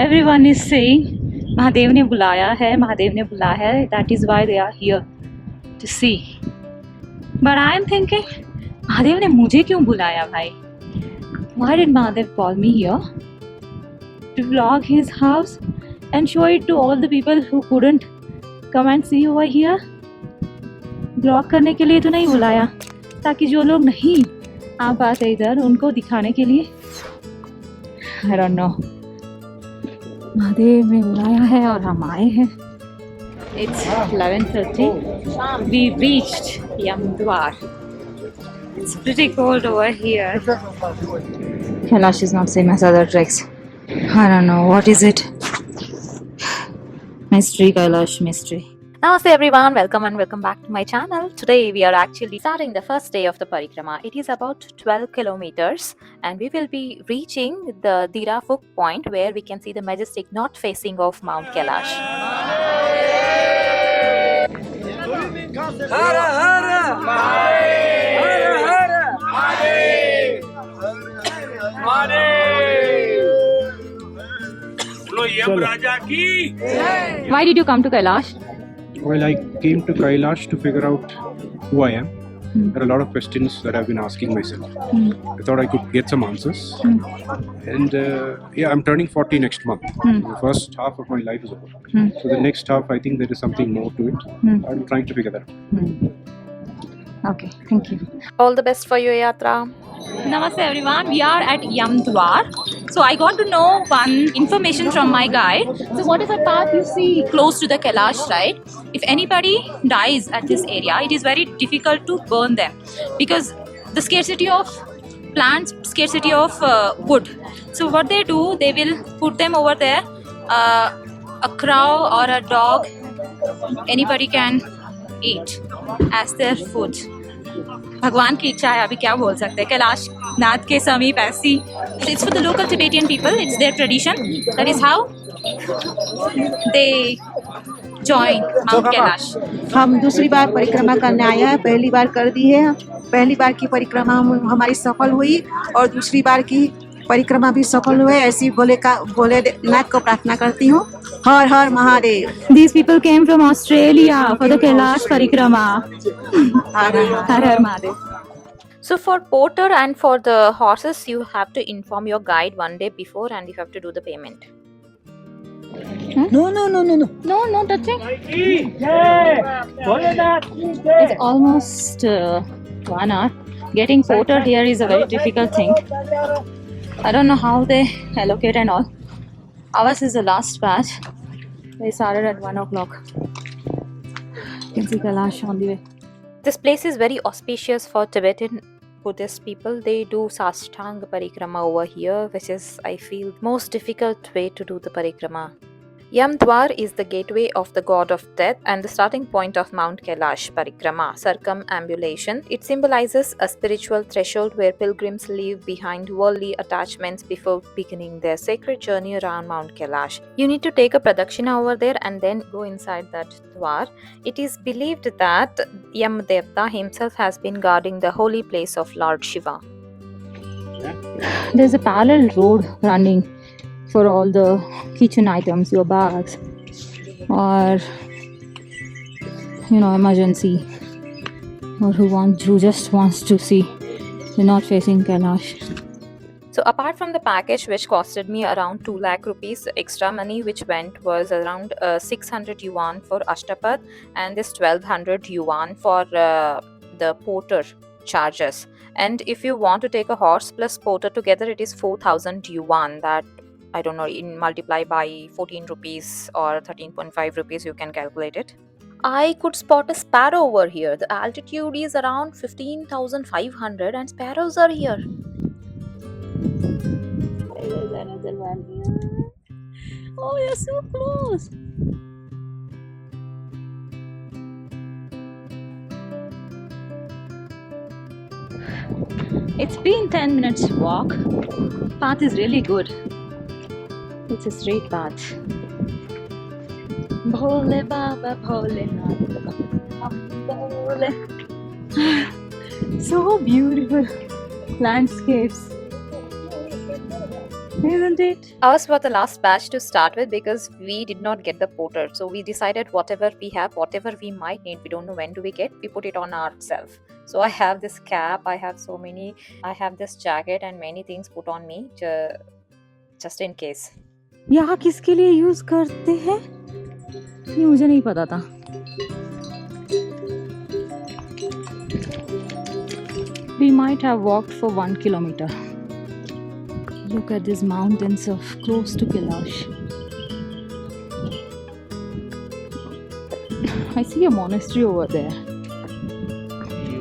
Everyone is saying Mahadev ने बुलाया है, महादेव ने बुलाया है. That is why they are here to see. But I am thinking, Mahadev ने मुझे क्यों बुलाया भाई? Why did Mahadev call me here to vlog his house and show it to all the people who couldn't come and see over here? Vlog करने के लिए तो नहीं बुलाया, ताकि जो लोग नहीं आ पाते इधर उनको दिखाने के लिए. I don't know. महादेव ने बुलाया है और हम आए हैं. It's 11:30. We reached Yamdwar. It's pretty cold over here. Kailash is not same as other treks. I don't know, what is it? Mystery, Kailash, mystery. Namaste everyone, welcome and welcome back to my channel. Today we are actually starting the first day of the parikrama. It is about 12 kilometers and we will be reaching the Dirafuk point where we can see the majestic north facing of Mount Kailash. Hara Hara Hara Hara Bolo Yam Raja ki. Why did you come to Kailash? Well, I came to Kailash to figure out who I am. There are a lot of questions that I've been asking myself. I thought I could get some answers. And I'm turning 40 next month. The first half of my life is over. So the next half, I think there is something more to it. I'm trying to figure that out. Okay, thank you. All the best for your yatra. Namaste everyone, we are at Yamdwar. So I got to know one information from my guide. So whatever path you see close to the Kailash, right? If anybody dies at this area, it is very difficult to burn them because the scarcity of plants, scarcity of wood. So what they do, they will put them over there. A crow or a dog, anybody can eat as their food. भगवान की इच्छा है, अभी क्या बोल सकते हैं. कैलाश नाथ के समीप ऐसी. It's for the local Tibetan people. It's their tradition. That is how they join Mount Kailash. हम दूसरी बार परिक्रमा करने आए हैं. पहली बार कर दी है. पहली बार की परिक्रमा हमारी सफल हुई और दूसरी बार की परिक्रमा भी सफल हुए. ऐसी भोलेनाथ को प्रार्थना करती हूँ. हर हर Mahadev. These people came from Australia for the Kailash Parikrama. Har Har Mahadev. So for porter and for the horses, you have to inform your guide one day before and you have to do the payment. No. No, no touching. It's almost 1 hour. Getting porter here is a very difficult thing. I don't know how they allocate and all. Ours is the last batch. They started at 1 o'clock. You can see Kailash on the way. This place is very auspicious for Tibetan Buddhist people. They do Sashtanga Parikrama over here, which is, I feel, most difficult way to do the Parikrama. Yamdwar is the gateway of the god of death and the starting point of Mount Kailash Parikrama, circumambulation. It symbolizes a spiritual threshold where pilgrims leave behind worldly attachments before beginning their sacred journey around Mount Kailash. You need to take a pradakshina over there and then go inside that dwar. It is believed that Yamadevta himself has been guarding the holy place of Lord Shiva. There's a parallel road running for all the kitchen items, your bags, or emergency, or who just wants to see the north facing Kailash. So apart from the package which costed me around 2 lakh rupees, the extra money which went was around 600 yuan for Ashtapad and this 1200 yuan for the porter charges. And if you want to take a horse plus porter together, it is 4000 yuan. That, I don't know, in multiply by 14 rupees or 13.5 rupees, you can calculate it. I could spot a sparrow over here. The altitude is around 15,500 and sparrows are here. There's another one here. Oh, you're so close. It's been 10 minutes walk. Path is really good. It's a straight path. Bhole Baba Bholenath, Bhole. So beautiful landscapes. isn't it? Ours was the last batch to start with because we did not get the porter. So we decided whatever we have, whatever we might need, we don't know when do we get, we put it on ourselves. So I have this cap, I have this jacket and many things put on me just in case. यहाँ किसके लिए use करते हैं ये मुझे नहीं पता था. We might have walked for 1 kilometer. Look at these mountains of close to Kailash. I see a monastery over there.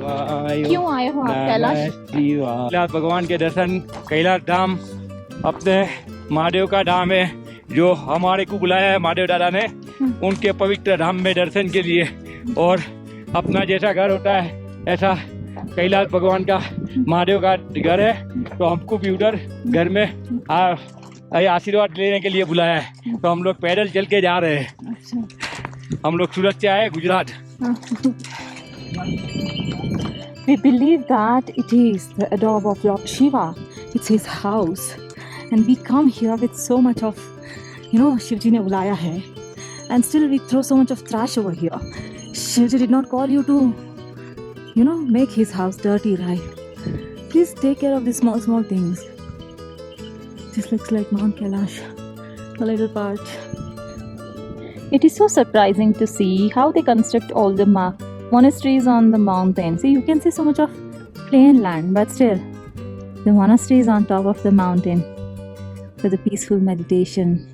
क्यों आए हो आप कैलाश? कैलाश भगवान के दर्शन, कैलाश धाम अपने महादेव का धाम है जो हमारे को बुलाया है महादेव दादा ने उनके पवित्र धाम में दर्शन के लिए. और अपना जैसा घर होता है ऐसा कैलाश भगवान का महादेव का घर है, तो हमको भी उधर घर में आशीर्वाद लेने के लिए बुलाया है. तो हम लोग पैदल चल के जा रहे हैं. हम लोग सूरत से आए, Gujarat. We believe that it is the abode of Lord Shiva. It's his house. And we come here with so much of, Shivji ne bulaya hai. And still we throw so much of trash over here. Shivji did not call you to, make his house dirty, right? Please take care of these small things. This looks like Mount Kailash, a little part. It is so surprising to see how they construct all the monasteries on the mountain. See, you can see so much of plain land, but still, the monastery is on top of the mountain for the peaceful meditation.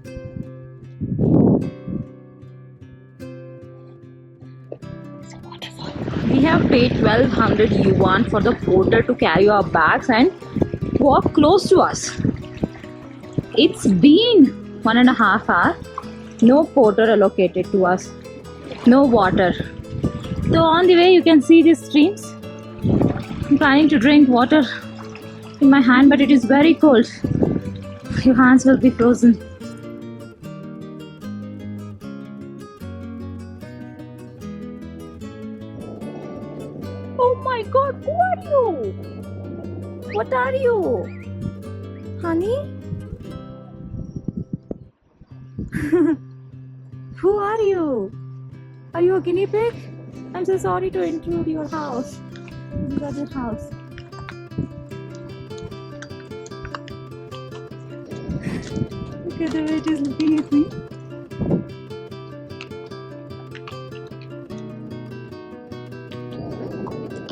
We have paid 1200 yuan for the porter to carry our bags and walk close to us. It's been 1.5 hours. No porter allocated to us. No water. So on the way you can see these streams. I'm planning to drink water in my hand, but it is very cold. Your hands will be frozen. Oh my god, who are you? What are you? Honey? Who are you? Are you a guinea pig? I'm so sorry to intrude your house. This is your house. Look at the way it is looking at me.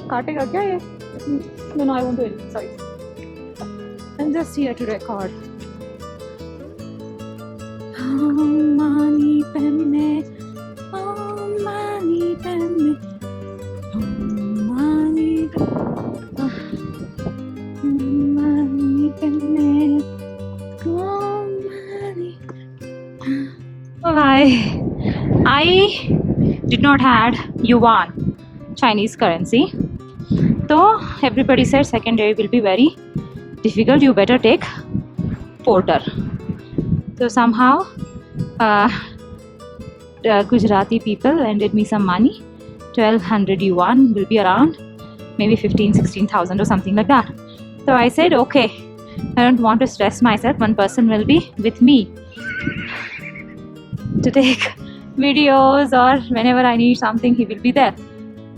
काटेगा क्या ये? No, I won't do it. Sorry. I'm just here to record. Mani penne, mani penne, mani penne, mani. Oh hi. I did not had yuan, Chinese currency. So everybody said second day will be very difficult. You better take porter. So somehow the Gujarati people lended me some money. 1200 yuan will be around maybe 16,000 or something like that. So I said okay, I don't want to stress myself. One person will be with me to take videos, or whenever I need something he will be there.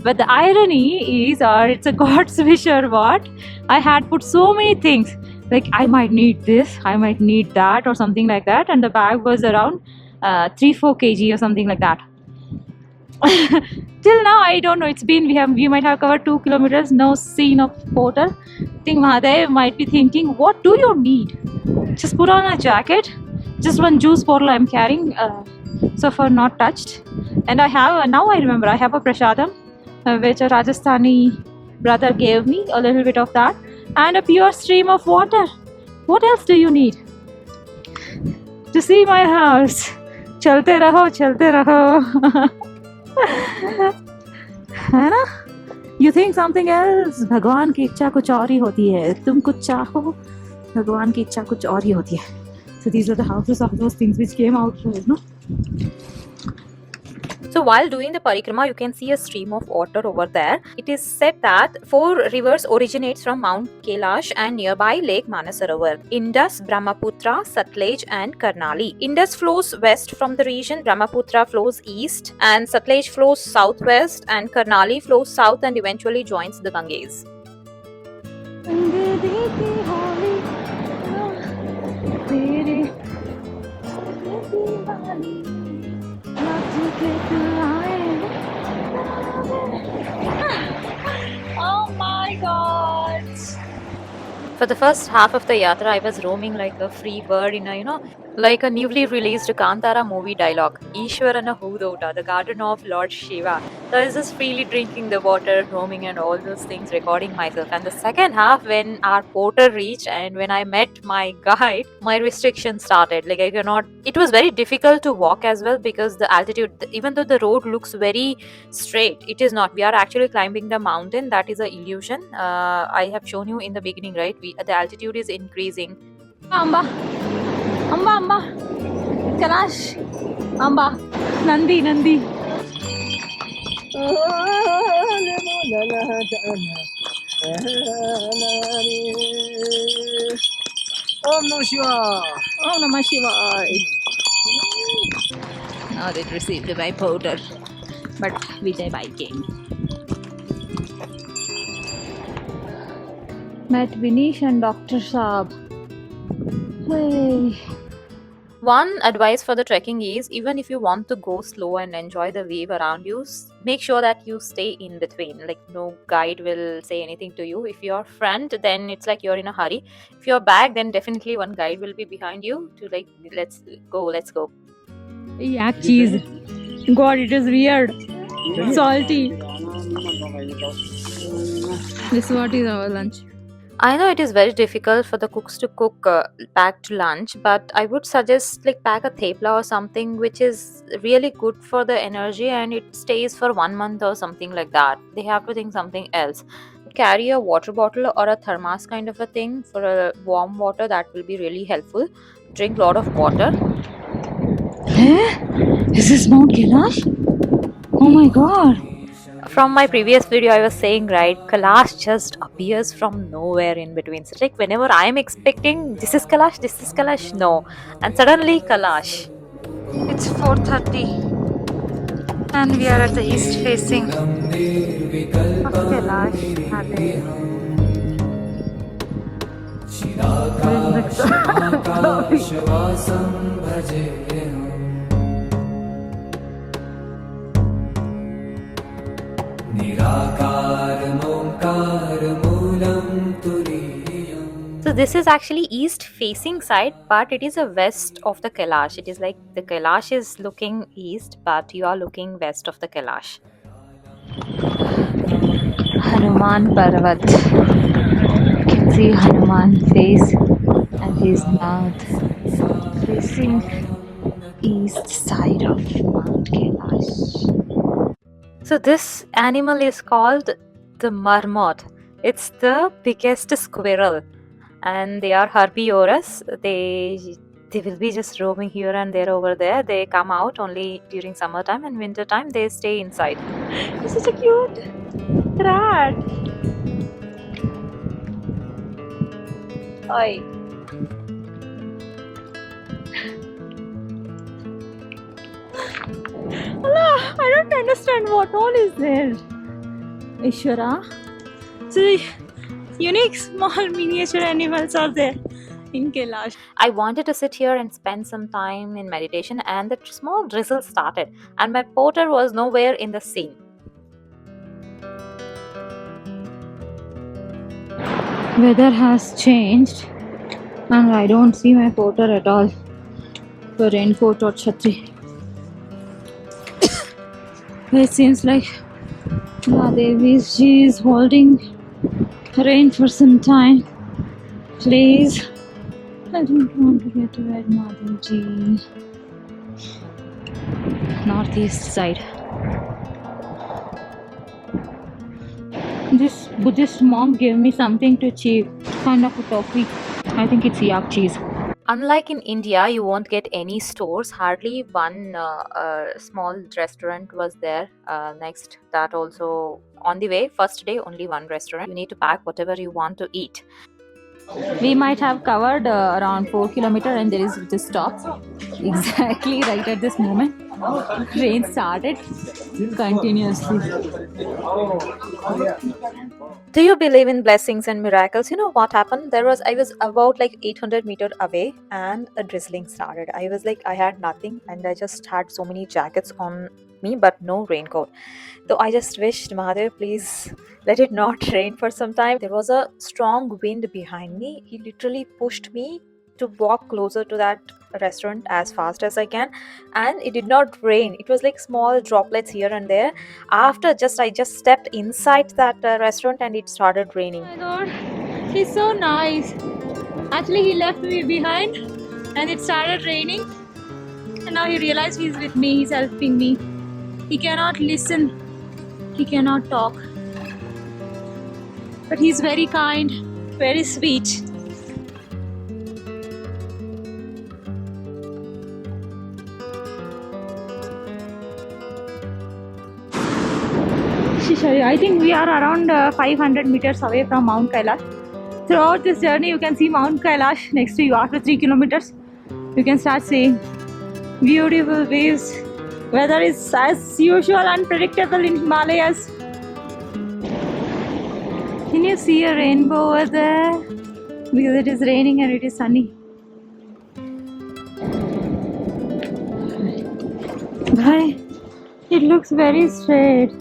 But the irony is, or it's a God's wish or what, I had put so many things, like I might need this, I might need that or something like that, and the bag was around 3-4 kg or something like that. Till now I don't know, it's been, we might have covered 2 kilometers, no scene of porter. I think Mahadev might be thinking, what do you need? Just put on a jacket, just one juice bottle I'm carrying, so far not touched. And I have, now I remember, I have a prasadam which a Rajasthani brother gave me, a little bit of that, and a pure stream of water. What else do you need? To see my house. Chalte raho, chalte raho. है ना? You think something else. भगवान की इच्छा कुछ और ही होती है. तुम कुछ चाहो, भगवान की इच्छा कुछ और ही होती है. So these are the houses of those things which came out, no? So while doing the parikrama, you can see a stream of water over there. It is said that 4 rivers originates from Mount Kailash and nearby Lake Manasarovar: Indus, Brahmaputra, Sutlej and Karnali. Indus flows west from the region, Brahmaputra flows east, and Sutlej flows southwest, and Karnali flows south and eventually joins the Ganges. Oh my god! For the first half of the yatra, I was roaming like a free bird in a, like a newly released Kantara movie dialogue. Ishwarana Hudota, the garden of Lord Shiva. So I was just freely drinking the water, roaming and all those things, recording myself. And the second half, when our porter reached and when I met my guide, my restrictions started. Like I cannot, it was very difficult to walk as well because the altitude, even though the road looks very straight, it is not. We are actually climbing the mountain. That is an illusion. I have shown you in the beginning, right? The altitude is increasing. Amba, Amba, Amba, Kailash, Amba, Nandi, Nandi. Om Namah Shivaya. Om Namah Shivaya. Now they received by porter, but Vijay biking. Met Vinish and Dr. Saab. Hey. One advice for the trekking is, even if you want to go slow and enjoy the wave around you, make sure that you stay in between. Like no guide will say anything to you. If you're front, then it's like you're in a hurry. If you're back, then definitely one guide will be behind you to like, let's go. Yak cheese. God, it is weird. Salty. This what is our lunch. I know it is very difficult for the cooks to cook packed lunch, but I would suggest like pack a thepla or something which is really good for the energy and it stays for 1 month or something like that. They have to think something else. Carry a water bottle or a thermos kind of a thing for a warm water. That will be really helpful. Drink a lot of water. Is this Mount Kailash? Oh my god. From my previous video, I was saying, right, Kailash just appears from nowhere in between. So like whenever I am expecting this is Kailash, no. And suddenly Kailash. It's 4:30 and we are at the east facing of Kailash. So this is actually east facing side, but it is a west of the Kailash. It is like the Kailash is looking east, but you are looking west of the Kailash. Hanuman Parvat. You can see Hanuman face and his mouth facing east side of Mount Kailash. So this animal is called the marmot. It's the biggest squirrel and they are herbivorous. They will be just roaming here and there over there. They come out only during summertime and winter time they stay inside. This is a cute rat. Oi. Allah, I don't understand what all is there. Ishwara. So unique small miniature animals are there in Kailash. I wanted to sit here and spend some time in meditation and the small drizzle started and my porter was nowhere in the scene. Weather has changed and I don't see my porter at all. The raincoat or chhatri. It seems like she is holding rain for some time. Please. I don't want to get wet, Madhavji. Northeast side. This Buddhist monk gave me something to chew. Kind of a toffee. I think it's yak cheese. Unlike in India, you won't get any stores. Hardly one small restaurant was there. Next, that also on the way, first day, only one restaurant. You need to pack whatever you want to eat. We might have covered around 4 kilometers, and there is this stop exactly right at this moment. Rain started continuously. Do you believe in blessings and miracles? You know what happened? I was about like 800 meters away and a drizzling started. I was like, I had nothing and I just had so many jackets on me, but no raincoat. So I just wished, Mahadev, please let it not rain for some time. There was a strong wind behind me. He literally pushed me to walk closer to that restaurant as fast as I can, and it did not rain. It was like small droplets here and there. After I just stepped inside that restaurant and it started raining. Oh my god, he's so nice. Actually, he left me behind and it started raining. And now he realized he's with me, he's helping me. He cannot listen, he cannot talk. But he's very kind, very sweet. Shishari, I think we are around 500 meters away from Mount Kailash. Throughout this journey, you can see Mount Kailash next to you. After 3 kilometers, you can start seeing beautiful views. Weather is as usual unpredictable in Himalayas. Can you see a rainbow over there? Because it is raining and it is sunny. Bhai, it looks very straight.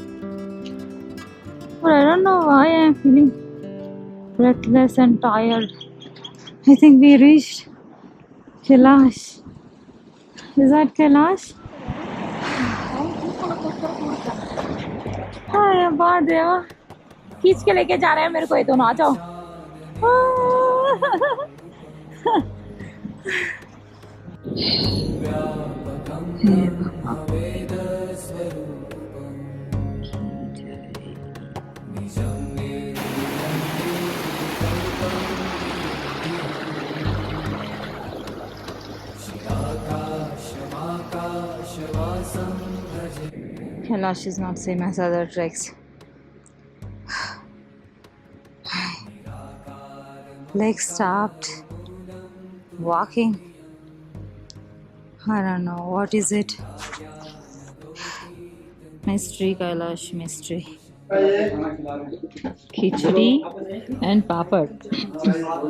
But I don't know why I am feeling breathless and tired. I think we reached Kailash. Is that Kailash? हाय बात देवा खींच के लेके जा रहे हैं मेरे को ये दोनों आ जाओ Kailash is not same as other treks. Legs stopped. Walking. I don't know what is it. Mystery Kailash mystery. Khichdi and papad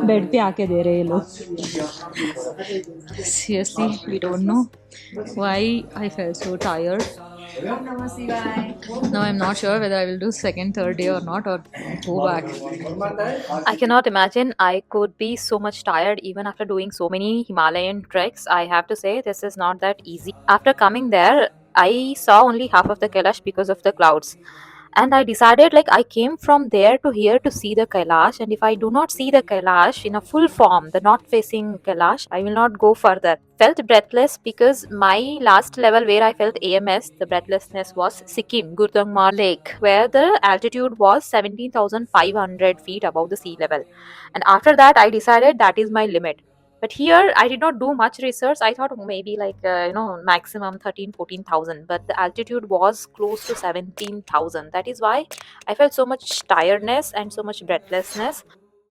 bed पे आके दे रहे हैं लोग seriously we don't know why I felt so tired. Now I'm not sure whether I will do second, third day or not, or go back. I cannot imagine I could be so much tired even after doing so many Himalayan treks. I have to say this is not that easy. After coming there, I saw only half of the Kailash because of the clouds. And I decided like I came from there to here to see the Kailash, and if I do not see the Kailash in a full form, the north facing Kailash, I will not go further. Felt breathless because my last level where I felt AMS, the breathlessness, was Sikkim, Gurdwangmar Lake, where the altitude was 17,500 feet above the sea level. And after that, I decided that is my limit. But here I did not do much research. I thought maybe like maximum 13,000-14,000, but the altitude was close to 17,000. That is why I felt so much tiredness and so much breathlessness.